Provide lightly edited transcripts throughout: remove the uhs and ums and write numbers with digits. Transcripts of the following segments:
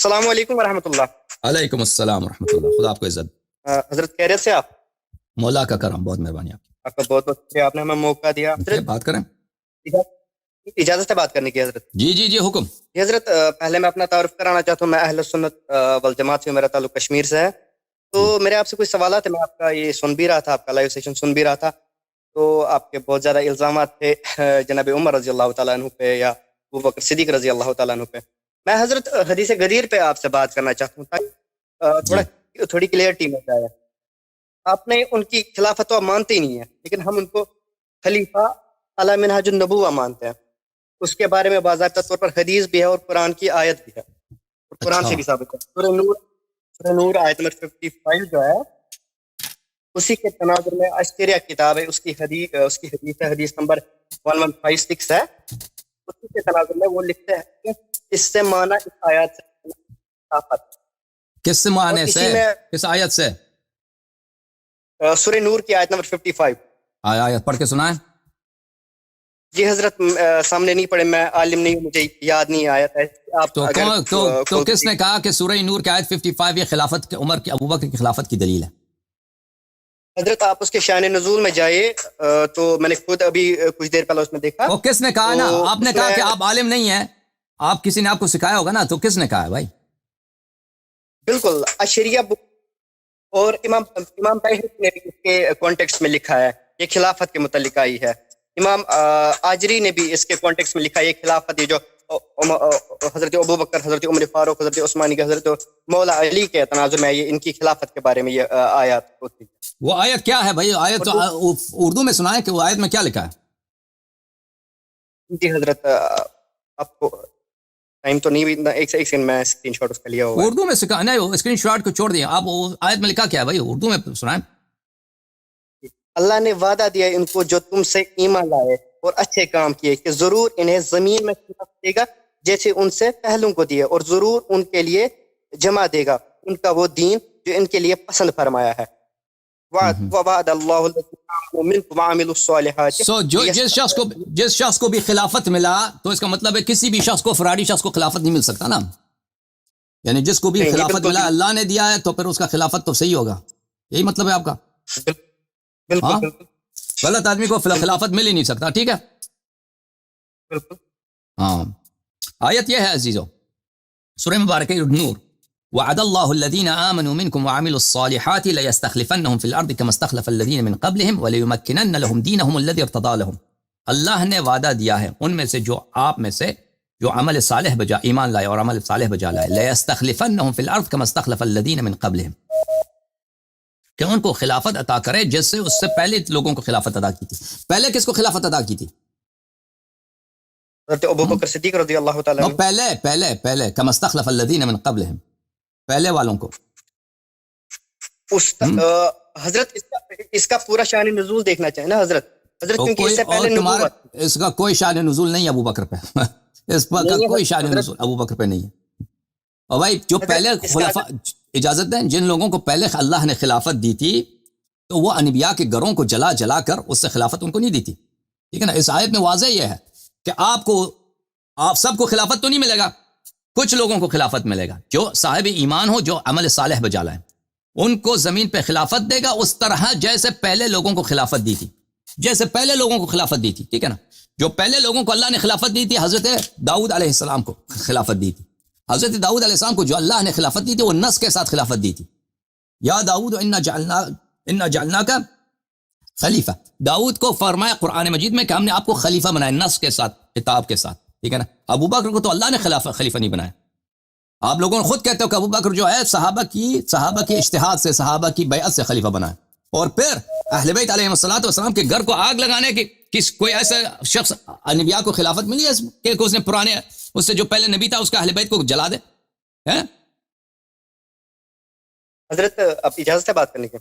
السلام علیکم ورحمۃ اللہ. علیکم السلام ورحمۃ اللہ. خدا آپ کو عزت. حضرت خیریت سے آپ؟ مولا کا کرم، بہت مہربانی آپ کا بہت بہت شکریہ، آپ نے ہمیں موقع دیا. حضرت بات کریں. اجازت ہے بات کرنے کی حضرت؟ جی حکم. جی حضرت، پہلے میں اپنا تعارف کرانا چاہتا ہوں. میں اہل سنت والجماعت سے، میرا تعلق کشمیر سے ہے. تو میرے آپ سے کچھ سوالات ہیں. میں آپ کا یہ سن بھی رہا تھا، آپ کا لائیو سیشن سن بھی رہا تھا. تو آپ کے بہت زیادہ الزامات تھے جناب عمر رضی اللہ تعالیٰ عنہ پہ یا ابوبکر صدیق رضی اللہ تعالیٰ عنہ پہ. میں حضرت حدیث غدیر پہ آپ سے بات کرنا چاہتا ہوں تاکہ تھوڑی کلیئرٹی میں جائے. آپ نے ان کی خلافت تو مانتے ہی نہیں ہیں، لیکن ہم ان کو خلیفہ علی منہاج النبوہ مانتے ہیں. اس کے بارے میں باضابطہ طور پر حدیث بھی ہے اور قرآن کی آیت بھی ہے، اور قرآن سے بھی ثابت ہے. سورہ نور آیت نمبر 55 جو ہے، اسی کے تناظر میں اشتریہ کتاب ہے، اس کی حدیث ہے، حدیث نمبر 1156 ہے. اسی کے تناظر میں وہ لکھتے ہیں کہ اس سے معنی اس آیات سے خلافت. کس سے معنی سے؟ کس آیت سے؟ سورہ نور کی آیت نمبر 55. آیت پڑھ کے سنائیں. جی حضرت سامنے نہیں پڑھے، میں عالم نہیں ہوں، مجھے یاد نہیں آیت ہے. تو کس نے کہا کہ سورہ نور کی آیت 55 یہ خلافت کے عمر کی ابوبکر کی خلافت کی دلیل ہے؟ حضرت آپ اس کے شان نزول میں جائیے، تو میں نے خود ابھی کچھ دیر پہلے اس میں دیکھا. وہ کس نے کہا نا؟ آپ نے کہا کہ آپ عالم نہیں ہیں، آپ کسی نے آپ کو سکھایا ہوگا نا، تو کس نے کہا ہے بھائی؟ بالکل اشریہ اور امام طاہری نے بھی اس کے کانٹیکسٹ میں لکھا ہے، یہ خلافت کے متعلق آئی ہے. امام آجری نے بھی اس کے کانٹیکسٹ میں لکھا ہے، یہ خلافت یہ جو حضرت ابوبکر، حضرت عمر فاروق، حضرت عثمانی کے، حضرت مولا علی کے تناظر میں یہ ان کی خلافت کے بارے میں یہ آیات ہوتی ہے. وہ آیت کیا ہے بھائی؟ آیت تو اردو میں سنائیں کہ وہ آیت میں کیا لکھا ہے. جی حضرت آپ کو ٹائم تو نہیں، ایک سیکنڈ میں اسکرین شاٹ اس کا لیا ہوا. اردو میں سکھا نہیں، اسکرین شاٹ کو چھوڑ دیں، آپ آیت میں لکھا کیا ہے بھائی؟ اردو میں سنائیں. اللہ نے وعدہ دیا ان کو جو تم سے ایمان لائے اور اچھے کام کیے کہ ضرور انہیں زمین میں خلافت دے گا جیسے ان سے پہلوں کو دیے، اور ضرور ان کے لیے جمع دے گا ان کا وہ دین جو ان کے لیے پسند فرمایا ہے. وعد اللہ منکم وعملوا الصالحات. جس شخص کو بھی خلافت ملا تو اس کا مطلب ہے کسی بھی شخص کو، فراڈی شخص کو خلافت نہیں مل سکتا نا. یعنی جس کو بھی خلافت ملا اللہ نے دیا ہے تو پھر اس کا خلافت تو صحیح ہوگا، یہی مطلب ہے آپ کا. بالکل غلط آدمی کو خلافت مل ہی نہیں سکتا. ٹھیک ہے، ہاں. آیت یہ ہے عزیزو، سورہ مبارکہ نور. وعد اللہ الذین آمنوا منکم وعملوا الصالحات لیستخلفنہم فی الارض کما استخلف الذین من قبلہم ولیمکنن لہم دینہم الذی ارتضی لہم. اللہ نے وعدہ دیا ہے ان میں سے جو آپ میں سے جو عمل صالح بجا، ایمان لائے اور عمل صالح بجا لائے، لیستخلفنہم فی الارض کما استخلف الذین من قبلہم، کہ ان کو خلافت عطا کرے جس سے اس سے پہلے لوگوں کو خلافت عطا کی تھی. پہلے کس کو خلافت عطا کی تھی؟ حضرت ابوبکر صدیق رضی اللہ تعالیٰ عنہ. پہلے کما استخلف الذین من قبلہم، پہلے والوں کو. حضرت اس کا پورا شان نزول دیکھنا چاہیے نا حضرت. کیونکہ اس سے پہلے نبوت، اس کا کوئی شان نزول نہیں ہے ابو بکر پہ. اس کا کوئی شان نزول ابو بکر پہ نہیں ہے. اور بھائی جو پہلے خلافہ، اجازت دیں، جن لوگوں کو پہلے اللہ نے خلافت دی تھی تو وہ انبیاء کے گھروں کو جلا جلا کر اس سے خلافت ان کو نہیں دی تھی. ٹھیک ہے نا. اس آیت میں واضح یہ ہے کہ آپ سب کو خلافت تو نہیں ملے گا، کچھ لوگوں کو خلافت ملے گا جو صاحب ایمان ہو، جو عمل صالح بجا لائیں، ان کو زمین پہ خلافت دے گا اس طرح جیسے پہلے لوگوں کو خلافت دی تھی، جیسے پہلے لوگوں کو خلافت دی تھی. ٹھیک ہے نا. جو پہلے لوگوں کو اللہ نے خلافت دی تھی، حضرت داؤد علیہ السلام کو خلافت دی تھی. حضرت داؤد علیہ السلام کو جو اللہ نے خلافت دی تھی وہ نص کے ساتھ خلافت دی تھی. یا داؤد انا جعلناک خلیفہ. داؤد کو فرمایا قرآن مجید میں کہ ہم نے آپ کو خلیفہ بنایا، نص کے ساتھ، کتاب کے ساتھ. ٹھیک ہے نا. ابو بکر کو تو اللہ نے خلیفہ نہیں بنایا. آپ لوگوں نے خود کہتے ہو کہ ابو بکر جو ہے صحابہ کی اجتہاد سے، صحابہ کی بیعت سے خلیفہ بنایا. اور پھر اہل بیت علیہ الصلوۃ والسلام کے گھر کو آگ لگانے کی کوئی ایسا شخص انبیاء کو خلافت ملی ہے کہ اس نے پرانے، اس سے جو پہلے نبی تھا اس کا اہل بیت کو جلا دے؟ حضرت آپ اجازت ہے بات کرنے کی؟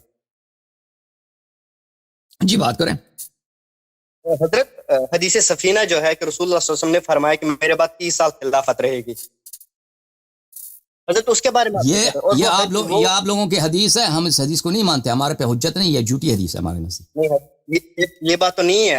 جی بات کریں. حضرت حدیث سفینہ جو ہے کہ رسول اللہ صلی اللہ علیہ وسلم نے فرمایا کہ میرے بعد 30 سال خلافت رہے گی. حضرت اس کے بارے میں یہ آپ لوگوں کی حدیث ہے، ہم اس حدیث کو نہیں مانتے، ہمارے پہ حجت نہیں، یہ جھوٹی حدیث ہے ہمارے نزدیک. یہ بات تو نہیں ہے.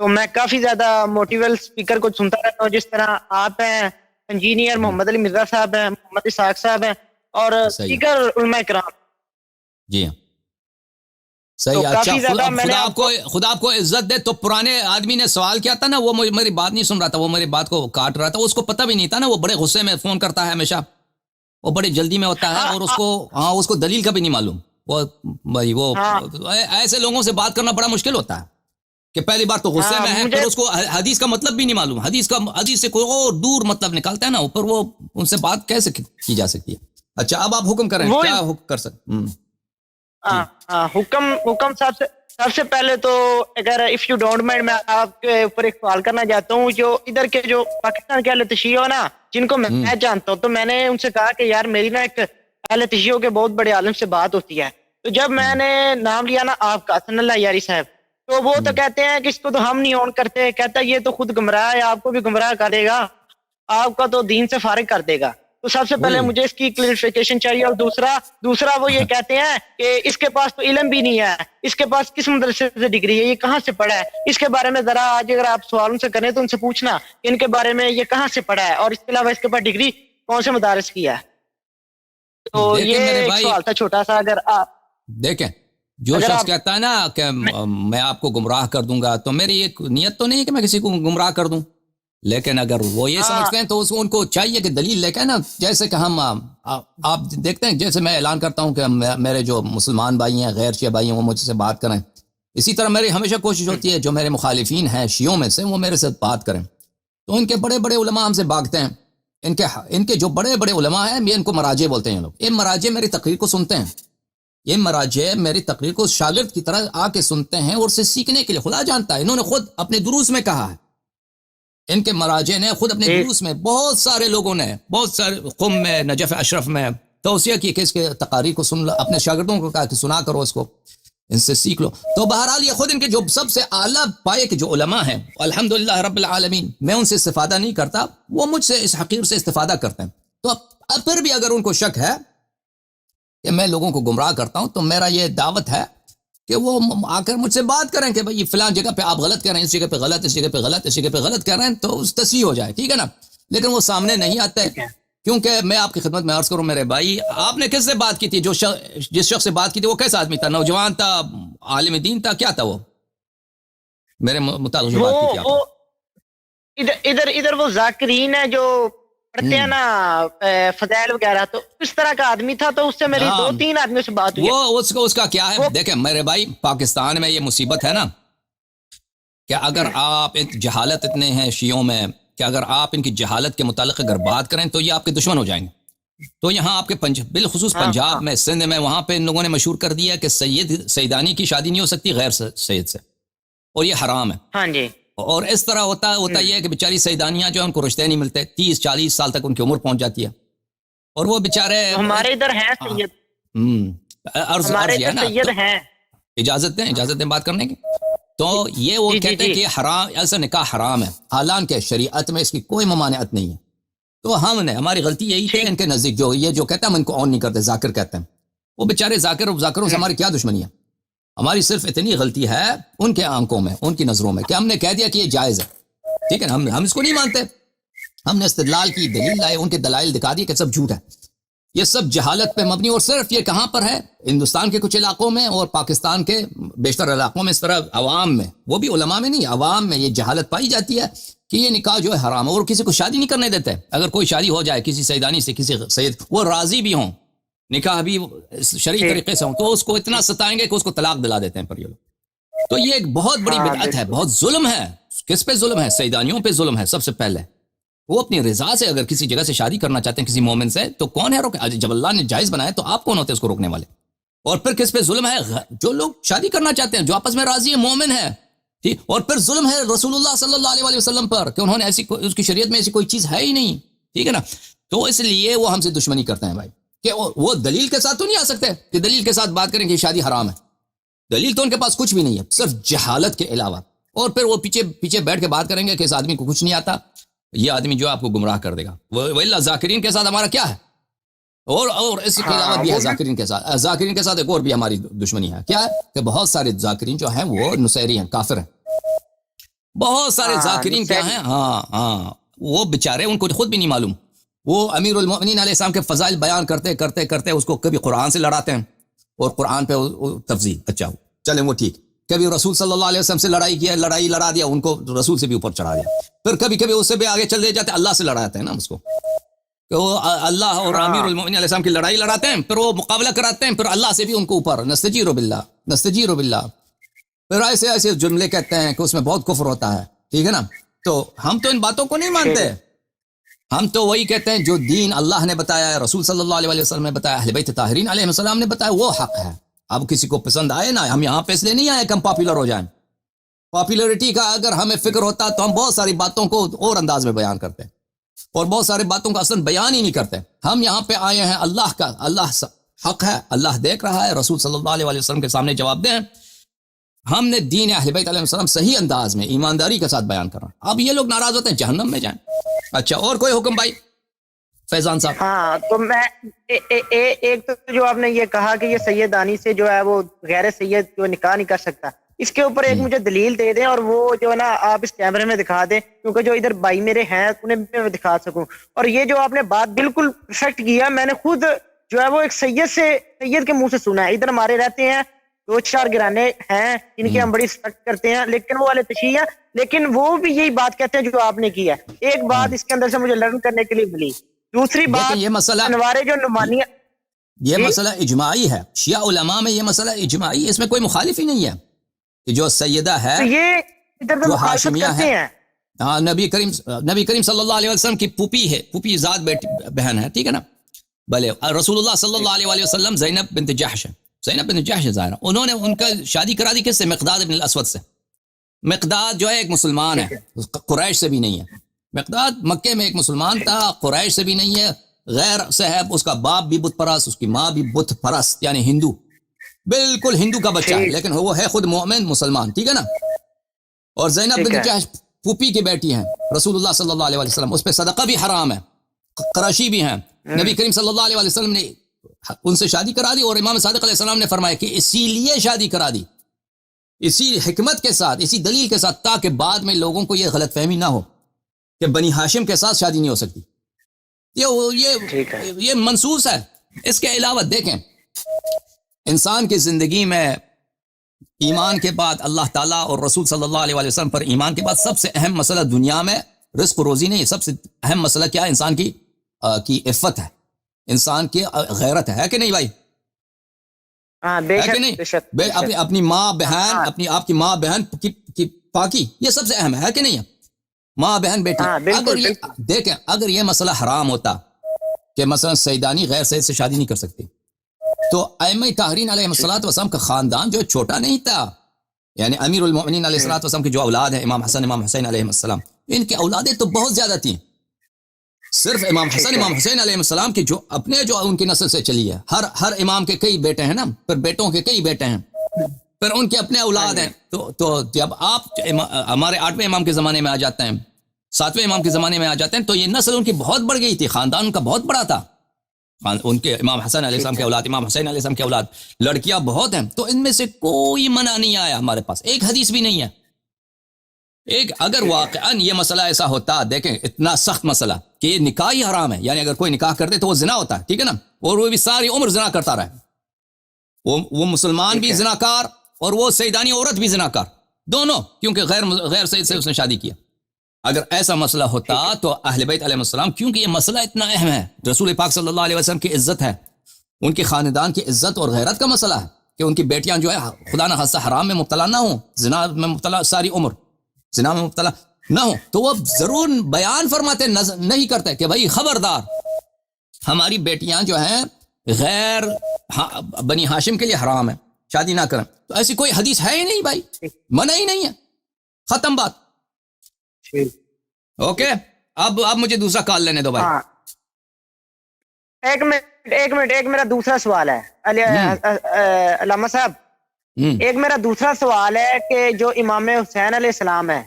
تو میں کافی زیادہ موٹیویل اسپیکر کو سنتا رہتا ہوں، جس طرح آپ ہیں، انجینئر محمد علی مرزا صاحب ہیں، محمد اسحاق صاحب ہیں، اور اسپیکر علماء کرام. جی ہاں صحیح. اچھا خدا آپ کو عزت دے. تو پرانے آدمی نے سوال کیا تھا نا، وہ میری بات نہیں سن رہا تھا، وہ میری بات کو کاٹ رہا تھا، اس کو پتہ بھی نہیں تھا نا، وہ بڑے غصے میں فون کرتا ہے ہمیشہ، وہ بڑی جلدی میں ہوتا ہے، اور اس کو دلیل کا بھی نہیں معلوم. وہ ایسے لوگوں سے بات کرنا بڑا مشکل ہوتا ہے کہ پہلی بار تو غصے میں ہے، پھر اس کو حدیث کا مطلب بھی نہیں معلوم، حدیث سے کوئی اور دور مطلب نکالتا ہے نا، اوپر وہ ان سے بات کیسے کی جا سکتی ہے. اچھا اب آپ حکم کریں، کیا حکم کر سکتے؟ حکم سب سے پہلے تو اگر اف یو ڈونٹ مائنڈ میں آپ کے اوپر ایک سوال کرنا چاہتا ہوں. جو ادھر کے جو پاکستان کے اہل تشیع ہو نا، جن کو میں جانتا ہوں، تو میں نے ان سے کہا کہ یار میری نا ایک اہل تشیع کے بہت بڑے عالم سے بات ہوتی ہے. تو جب میں نے نام لیا نا آپ کا ثناء اللہ یاری صاحب، تو وہ تو کہتے ہیں کہ اس کو تو ہم نہیں آن کرتے، کہتا ہے یہ تو خود گمراہ ہے، آپ کو بھی گمراہ کر دے گا، آپ کا تو دین سے فارغ کر دے گا. تو سب سے پہلے مجھے اس کی کلیریفیکیشن چاہیے. اور دوسرا وہ یہ کہتے ہیں کہ اس کے پاس تو علم بھی نہیں ہے، اس کے پاس کس مدرسے سے ڈگری ہے، یہ کہاں سے پڑھا ہے. اس کے بارے میں ذرا آج اگر آپ سوال ان سے کریں تو ان سے پوچھنا کہ ان کے بارے میں یہ کہاں سے پڑھا ہے، اور اس کے علاوہ اس کے پاس ڈگری کون سے مدارس کی ہے. تو یہ ایک سوال تھا چھوٹا سا. اگر آپ دیکھیں جو شخص کہتا ہے نا کہ میں آپ کو گمراہ کر دوں گا، تو میری ایک نیت تو نہیں ہے کہ میں کسی کو گمراہ کر دوں، لیکن اگر وہ یہ سمجھتے ہیں تو ان کو چاہیے کہ دلیل لے کے نا، جیسے کہ ہم آپ دیکھتے ہیں، جیسے میں اعلان کرتا ہوں کہ میرے جو مسلمان بھائی ہیں، غیر شیعہ بھائی ہیں، وہ مجھ سے بات کریں، اسی طرح میری ہمیشہ کوشش ہوتی ہے جو میرے مخالفین ہیں شیعوں میں سے، وہ میرے سے بات کریں. تو ان کے بڑے بڑے علماء ہم سے بھاگتے ہیں، ان کے جو بڑے بڑے علماء ہیں، یہ ان کو مراجع بولتے ہیں. یہ لوگ، یہ مراجع میری تقریر کو سنتے ہیں، یہ مراجع میری تقریر کو شاگرد کی طرح آ کے سنتے ہیں، اور اسے سیکھنے کے لیے خدا جانتا ہے، انہوں نے خود اپنے دروس میں کہا ہے، ان کے مراجع نے خود اپنے دروس میں بہت سارے لوگوں نے، بہت سارے قم میں، نجف اشرف میں توصیہ کی کہ اس کے تقاریر کو سن لو، اپنے شاگردوں کو کہا کہ سنا کرو اس کو، ان سے سیکھ لو. تو بہرحال یہ خود ان کے جو سب سے اعلیٰ پائے کے جو علماء ہیں، الحمدللہ رب العالمین، میں ان سے استفادہ نہیں کرتا، وہ مجھ سے اس حقیر سے استفادہ کرتے ہیں. تو اب پھر بھی اگر ان کو شک ہے کہ میں لوگوں کو گمراہ کرتا ہوں، تو میرا یہ دعوت ہے کہ وہ آ کر مجھ سے بات کریں کہ بھئی فلان جگہ پہ آپ غلط کہہ رہے ہیں، اس جگہ پہ غلط، اس جگہ پہ غلط، اس جگہ پہ غلط کہہ رہے ہیں، تو تصحیح ہو جائے، ٹھیک ہے نا. لیکن وہ سامنے نہیں آتا ہے، کیونکہ میں آپ کی خدمت میں عرض کروں میرے بھائی، آپ نے کس سے بات کی تھی؟ جس شخص سے بات کی تھی وہ کیسا آدمی تھا؟ نوجوان تھا، عالم دین تھا، کیا تھا وہ؟ میرے مطابق جو بات کی تھی آپ ادھر وہ ذاکرین ہے جو پڑھتے ہیں نا فضائل وغیرہ، تو اس طرح کا آدمی تھا. تو اس سے میری 2-3 آدمیوں سے بات ہوئی. وہ اس کا کیا ہے؟ دیکھیں میرے بھائی، پاکستان میں یہ مصیبت ہے نا کہ اگر آپ جہالت اتنے ہیں شیعوں میں کہ اگر آپ ان کی جہالت کے متعلق اگر بات کریں تو یہ آپ کے دشمن ہو جائیں گے. تو یہاں آپ کے بالخصوص پنجاب میں، سندھ میں، وہاں پہ ان لوگوں نے مشہور کر دیا کہ سیدانی کی شادی نہیں ہو سکتی غیر سید سے، اور یہ حرام ہے. ہاں جی. اور اس طرح ہوتا یہ ہے کہ بیچاری سیدانیاں جو ہیں ان کو رشتے نہیں ملتے، 30-40 سال تک ان کی عمر پہنچ جاتی ہے، اور وہ بیچارے ہمارے ادھر ہیں سید، ہمارے ادھر سید ہیں. اجازت دیں بات کرنے کی. تو یہ وہ کہتے ہیں کہ حرام، ایسا نکاح حرام ہے، حالانکہ شریعت میں اس کی کوئی ممانعت نہیں ہے. تو ہماری غلطی یہی ہے ان کے نزدیک، جو کہتا ہے ہم ان کو آن نہیں کرتے، ذاکر کہتے ہیں. وہ بیچارے ذاکروں سے ہماری کیا دشمنی ہے؟ ہماری صرف اتنی غلطی ہے ان کے آنکھوں میں، ان کی نظروں میں، کہ ہم نے کہہ دیا کہ یہ جائز ہے، ٹھیک ہے نا. ہم اس کو نہیں مانتے، ہم نے استدلال کی، دلیل لائے، ان کے دلائل دکھا دیے کہ سب جھوٹ ہے. یہ سب جہالت پہ مبنی، اور صرف یہ کہاں پر ہے؟ ہندوستان کے کچھ علاقوں میں اور پاکستان کے بیشتر علاقوں میں. اس طرح عوام میں، وہ بھی علماء میں نہیں، عوام میں یہ جہالت پائی جاتی ہے کہ یہ نکاح جو ہے حرام ہے، اور کسی کو شادی نہیں کرنے دیتے. اگر کوئی شادی ہو جائے کسی سیدانی سے، کسی سید، وہ راضی بھی ہوں، نکاح بھی شرعی طریقے سے ہوں، تو اس کو اتنا ستائیں گے کہ اس کو طلاق دلا دیتے ہیں پر یہ لوگ. تو یہ ایک بہت بڑی بدعت ہے، بہت ظلم ہے. کس پہ ظلم ہے؟ سیدانیوں پہ ظلم ہے سب سے پہلے. وہ اپنی رضا سے اگر کسی جگہ سے شادی کرنا چاہتے ہیں کسی مومن سے، تو کون ہے روکے؟ جب اللہ نے جائز بنایا تو آپ کون ہوتے ہیں اس کو روکنے والے؟ اور پھر کس پہ ظلم ہے؟ جو لوگ شادی کرنا چاہتے ہیں، جو آپس میں راضی ہیں، مومن ہے، ٹھیک. اور پھر ظلم ہے رسول اللہ صلی اللہ علیہ وسلم پر کہ انہوں نے اس کی شریعت میں ایسی کوئی چیز ہے ہی نہیں، ٹھیک ہے نا. تو اس لیے وہ ہم سے دشمنی کرتے ہیں بھائی، کہ وہ دلیل کے ساتھ تو نہیں آ سکتے کہ دلیل کے ساتھ بات کریں کہ شادی حرام ہے. دلیل تو ان کے پاس کچھ بھی نہیں ہے، صرف جہالت کے علاوہ. اور پھر وہ پیچھے بیٹھ کے بات کریں گے کہ اس آدمی کو کچھ نہیں آتا، یہ آدمی جو آپ کو گمراہ کر دے گا. وَإِلَّا ذاکرین کے ساتھ ہمارا کیا ہے؟ اور اس کے علاوہ بھی ہے ذاکرین کے ساتھ ایک اور بھی ہماری دشمنی ہے. کیا ہے؟ کہ بہت سارے ذاکرین جو ہیں وہ نصیری ہیں، کافر ہیں. بہت سارے ذاکرین کیا ہیں، ہاں وہ بیچارے ان کو خود بھی نہیں معلوم. وہ امیر المؤمنین علیہ السلام کے فضائل بیان کرتے کرتے کرتے اس کو کبھی قرآن سے لڑاتے ہیں اور قرآن پہ تفضیل. اچھا چلیں وہ ٹھیک. کبھی رسول صلی اللہ علیہ وسلم سے لڑائی لڑا دیا، ان کو رسول سے بھی اوپر چڑھا دیا. پھر کبھی کبھی اس سے بھی آگے چل جاتے، اللہ سے لڑاتے ہیں نا اس کو، کہ وہ اللہ اور امیر المؤمنین علیہ السلام کی لڑائی لڑاتے ہیں، پھر وہ مقابلہ کراتے ہیں، پھر اللہ سے بھی ان کو اوپر. نستجیر باللہ. پھر ایسے جملے کہتے ہیں کہ اس میں بہت کفر ہوتا ہے. ٹھیک ہے نا. تو ہم تو ان باتوں کو نہیں مانتے. ہم تو وہی کہتے ہیں جو دین اللہ نے بتایا ہے، رسول صلی اللہ علیہ وسلم نے بتایا، اہل بیت طاہرین علیہ السلام نے بتایا، وہ حق ہے. اب کسی کو پسند آئے نا، ہم یہاں پہ اس لیے نہیں آئے کہ ہم پاپولر ہو جائیں. پاپولرٹی کا اگر ہمیں فکر ہوتا تو ہم بہت ساری باتوں کو اور انداز میں بیان کرتے ہیں، اور بہت ساری باتوں کا اصلا بیان ہی نہیں کرتے. ہم یہاں پہ آئے ہیں اللہ حق ہے، اللہ دیکھ رہا ہے، رسول صلی اللہ علیہ وسلم کے سامنے جواب دیں. ہم نے دین اہل بیت علیہ السلام صحیح انداز میں ایمانداری کے ساتھ بیان کرنا. اب یہ لوگ ناراض ہوتے ہیں جہنم میں جائیں. اچھا اور کوئی حکم بھائی فیضان صاحب؟ ہاں تو میں ایک تو جو آپ نے یہ کہا کہ یہ سیدانی سے جو ہے وہ غیر سید جو نکاح نہیں کر سکتا، اس کے اوپر ایک مجھے دلیل دے دیں، اور وہ جو ہے نا آپ اس کیمرے میں دکھا دیں، کیونکہ جو ادھر بھائی میرے ہیں انہیں بھی میں دکھا سکوں. اور یہ جو آپ نے بات بالکل پرفیکٹ کیا، میں نے خود جو ہے وہ ایک سید کے منہ سے سنا ہے. ادھر ہمارے رہتے ہیں 2-4 گرانے ہیں جن کی ہم بڑی رسپیکٹ کرتے ہیں، لیکن وہ والے تشیع ہیں، لیکن وہ بھی یہی بات کہتے ہیں جو آپ نے کی ہے. ایک بات اس کے اندر سے مجھے لرن کرنے کے لیے ملی. دوسری بات، یہ مسئلہ انوارے جو نمانیہ، یہ مسئلہ اجماعی ہے. شیعہ علماء میں یہ مسئلہ اجماعی ہے، اس میں کوئی مخالف ہی نہیں ہے کہ جو سیدہ ہے تو یہ ادھر جو مخالفت ہاشمیہ کرتے ہے. ہیں. ہاں نبی کریم صلی اللہ علیہ وسلم کی پھوپھی ہے، پھوپھی ذات بہن ہے. ٹھیک ہے نا. بھلے رسول اللہ صلی اللہ علیہ وسلم زینب بنت جحش ظاہرہ، انہوں نے ان کا شادی کرا دی کس سے؟ مقداد ابن الاسود سے. مقداد جو ہے ایک مسلمان ہے، قریش سے بھی نہیں ہے. مقداد مکے میں ایک مسلمان تھا، قریش سے بھی نہیں ہے، غیر سے ہے. اس کا باپ بھی بت پرست، اس کی ماں بھی بت پرست، یعنی ہندو، بالکل ہندو کا بچہ ہے، لیکن وہ ہے خود مومن مسلمان. ٹھیک ہے نا. اور زینب بنت جحش پھوپھی کی بیٹی ہیں رسول اللہ صلی اللہ علیہ وسلم، اس پہ صدقہ بھی حرام ہے، قرشی بھی ہیں. نبی کریم صلی اللہ علیہ وسلم نے ان سے شادی کرا دی، اور امام صادق علیہ السلام نے فرمایا کہ اسی لیے شادی کرا دی، اسی حکمت کے ساتھ، اسی دلیل کے ساتھ، تاکہ بعد میں لوگوں کو یہ غلط فہمی نہ ہو کہ بنی ہاشم کے ساتھ شادی نہیں ہو سکتی. یہ منصوص ہے. اس کے علاوہ دیکھیں، انسان کی زندگی میں ایمان کے بعد اللہ تعالیٰ اور رسول صلی اللہ علیہ وسلم پر ایمان کے بعد سب سے اہم مسئلہ دنیا میں رزق و روزی نہیں، سب سے اہم مسئلہ کیا ہے؟ انسان کی عفت ہے، انسان کی غیرت ہے کہ نہیں بھائی؟ بے شک. اپنی ماں بہن، آپ کی ماں بہن کی پاکی، یہ سب سے اہم ہے کہ نہیں ہے؟ ماں بہن بیٹی. اگر یہ دیکھیں، اگر یہ مسئلہ حرام ہوتا کہ مثلا سیدانی غیر سید سے شادی نہیں کر سکتی، تو ائمہ طاہرین علیہ السلام کا خاندان جو چھوٹا نہیں تھا. یعنی امیر المؤمنین علیہ السلام کی جو اولاد ہے، امام حسن امام حسین علیہ السلام، ان کی اولادیں تو بہت زیادہ تھیں. صرف امام حسن امام حسین علیہ السلام کی جو ان کی نسل سے چلی ہے، ہر امام کے کئی بیٹے ہیں نا، پھر بیٹوں کے کئی بیٹے ہیں، پھر ان کے اپنے اولاد ہیں. تو جب آپ ہمارے 8ویں امام کے زمانے میں آ جاتے ہیں، 7ویں امام کے زمانے میں آ جاتے ہیں، تو یہ نسل ان کی بہت بڑھ گئی تھی، خاندان ان کا بہت بڑا تھا. ان کے امام حسن علیہ السلام کے اولاد، امام حسین علیہ السلام کے اولاد، لڑکیاں بہت ہیں. تو ان میں سے کوئی منع نہیں آیا ہمارے پاس، ایک حدیث بھی نہیں ہے. اگر واقعاً یہ مسئلہ ایسا ہوتا، دیکھیں اتنا سخت مسئلہ کہ یہ نکاح ہی حرام ہے، یعنی اگر کوئی نکاح کرتے تو وہ زنا ہوتا ہے. ٹھیک ہے نا. اور وہ بھی ساری عمر زنا کرتا رہے، وہ مسلمان بھی زناکار اور وہ سیدانی عورت بھی زناکار، دونوں، کیونکہ غیر سید سے اس نے شادی کیا. اگر ایسا مسئلہ ہوتا تو اہل بیت علیہ السلام، کیونکہ یہ مسئلہ اتنا اہم ہے، رسول پاک صلی اللہ علیہ وسلم کی عزت ہے، ان کے خاندان کی عزت اور غیرت کا مسئلہ ہے کہ ان کی بیٹیاں جو ہے خدا نہ خاصہ حرام میں مبتلا نہ ہوں، زنا میں مبتلا، ساری عمر زنا میں مبتلا نہ ہوں. تو وہ ضرور بیان فرماتے نہیں کرتے کہ بھائی خبردار، ہماری بیٹیاں جو ہیں غیر بنی ہاشم کے لیے حرام ہے، شادی نہ کریں. تو ایسی کوئی حدیث ہے ہی نہیں بھائی، منع ہی نہیں ہے، ختم بات. اوکے، اب مجھے دوسرا کال لینے دو بھائی. ایک منٹ میرا دوسرا سوال ہے علامہ صاحب. ایک میرا دوسرا سوال ہے کہ جو امام حسین علیہ السلام ہے،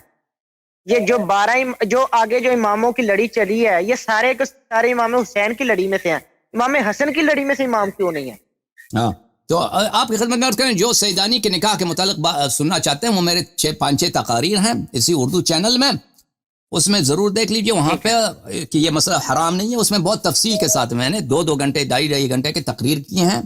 یہ جو 12 جو آگے جو اماموں کی لڑی چلی ہے، یہ سارے امام حسین کی لڑی میں سے ہیں، امام حسن کی لڑی میں سے امام کیوں نہیں ہے؟ تو آپ کی خدمت میں عرض کریں جو سیدانی کے نکاح کے متعلق سننا چاہتے ہیں وہ میرے 5-6 تقاریر ہیں اسی اردو چینل میں، اس میں ضرور دیکھ لیجئے، وہاں پہ کہ یہ مسئلہ حرام نہیں ہے، اس میں بہت تفصیل کے ساتھ میں نے 2 گھنٹے 2.5 گھنٹے کے تقریر کیے ہیں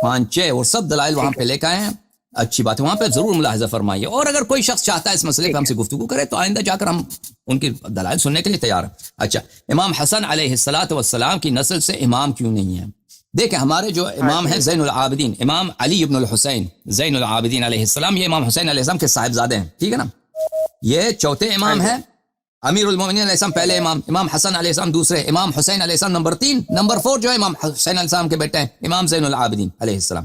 5-6 اور سب دلائل وہاں پہ لے کے آئے ہیں. اچھی بات ہے، وہاں پہ ضرور ملاحظہ فرمائیے. اور اگر کوئی شخص چاہتا ہے اس مسئلے پہ ہم سے گفتگو کرے تو آئندہ جا کر ہم ان کی دلائل سننے کے لیے تیار ہیں. اچھا، امام حسن علیہ السلام کی نسل سے امام کیوں نہیں ہے؟ دیکھیں ہمارے جو امام ہیں زین العابدین، امام علی ابن الحسین زین العابدین علیہ السلام، یہ امام حسین علیہ السلام کے صاحبزادے ہیں، ٹھیک ہے نا. یہ چوتھے امام ہیں، امیر المومنین علیہ السلام پہلے امام، امام حسن علیہ السلام دوسرے، امام حسین علیہ السلام نمبر 3، نمبر 4 جو ہے امام حسین علیہ السلام کے بیٹے ہیں امام زین العابدین علیہ السلام،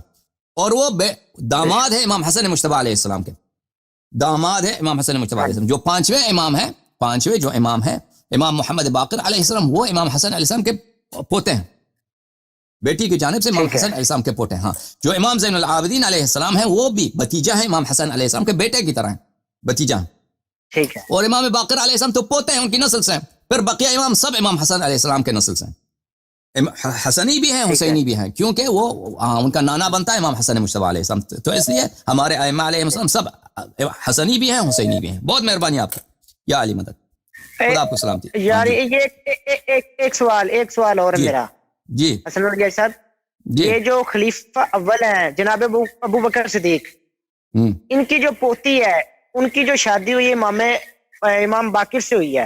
اور وہ داماد ہے امام حسن مجتبی علیہ السلام کے، داماد ہے امام حسن مجتبی علیہ السلام. جو 5ویں امام ہیں، 5ویں جو امام ہیں امام محمد باقر علیہ السلام، وہ امام حسن علیہ السلام کے پوتے ہیں، بیٹی کی جانب سے امام حسن علیہ السلام کے پوتے ہیں. ہاں، جو امام زین العابدین علیہ السلام ہیں وہ بھی بھتیجا ہے امام حسن علیہ السلام کے بیٹے کی طرح ہیں، بھتیجا ہیں. ٹھیک ہے. اور امام باقر علیہ السلام تو پوتے ہیں ان کی نسل سے ہیں. پھر بقیہ امام سب امام حسن علیہ السلام کے نسل سے ہیں، حسنی بھی ہیں حسینی بھی ہیں، کیونکہ وہ ان کا نانا بنتا ہے امام حسن مجتبی علیہ السلام. تو اس لیے ہمارے ائمہ علیہ السلام سب حسنی بھی ہیں حسینی بھی ہیں. بہت مہربانی آپ کا، یا علی مدد، خدا آپ کو سلامتی. یار یہ ایک سوال اور ہے میرا. جی حسن الجائی صاحب، یہ جو خلیفہ اول ہیں جناب ابو بکر صدیق، ان کی جو پوتی ہے ان کی جو شادی ہوئی ہے امام باقر سے ہوئی ہے،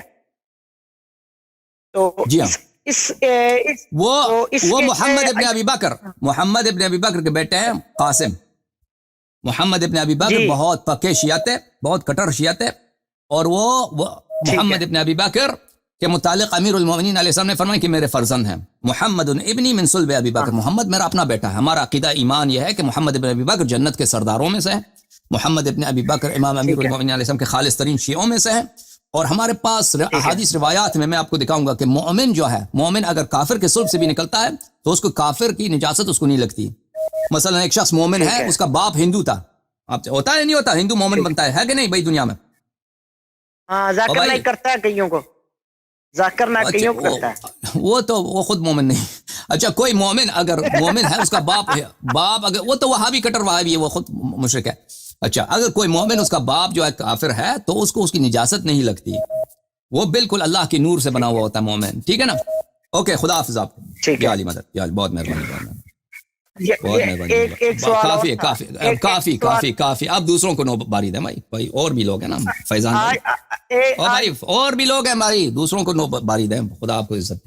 تو جی ہاں، وہ محمد ابن ابی بکر کے بیٹے ہیں قاسم. محمد ابن ابی بکر بہت پکے شیعہ تھے، بہت کٹر شیعہ تھے، اور وہ محمد ابن ابی بکر کے متعلق امیر المومنین علیہ السلام نے فرمایا کہ میرے فرزند ہیں، محمد ابنی من صلب ابی بکر، محمد میرا اپنا بیٹا ہے. ہمارا عقیدہ ایمان یہ ہے کہ محمد ابن ابی بکر جنت کے سرداروں میں سے ہے، محمد ابن ابی بکر امام امیر المومنین علیہ السلام کے خالص ترین شیعوں میں سے ہے. اور ہمارے پاس احادیث روایات میں آپ کو دکھاؤں گا کہ مومن جو ہے، مومن اگر کافر کے صلب سے بھی نکلتا ہے تو اس کو کافر کی نجاست اس کو نہیں لگتی. مثلا ایک شخص مومن ہے، اس کا باپ ہندو تھا، آپ ہوتا ہے نہیں ہوتا، ہندو مومن بنتا ہے کہ نہیں بھائی دنیا میں؟ ہاں، ذاکر نہیں کرتا ہے کئیوں کو، ذاکر نہ کئیوں کو کرتا ہے، وہ خود مومن نہیں. اچھا، کوئی مومن اگر مومن ہے، اس کا باپ اگر وہ تو وہابی کٹر وہابی ہے، وہ خود مشرک ہے. اچھا، اگر کوئی مومن اس کا باپ جو ہے کافر ہے تو اس کو اس کی نجاست نہیں لگتی، وہ بالکل اللہ کی نور سے بنا ہوا ہوتا ہے مومن. ٹھیک ہے نا؟ اوکے، خدا حافظ آپ کو. یا علی مدد، یا بہت مہربانی، بہت مہربانی. کافی. آپ دوسروں کو باری دیں بھائی، اور بھی لوگ ہیں نا فیضان بھائی، اور بھی لوگ ہیں بھائی، دوسروں کو باری دیں. خدا آپ کو عزت.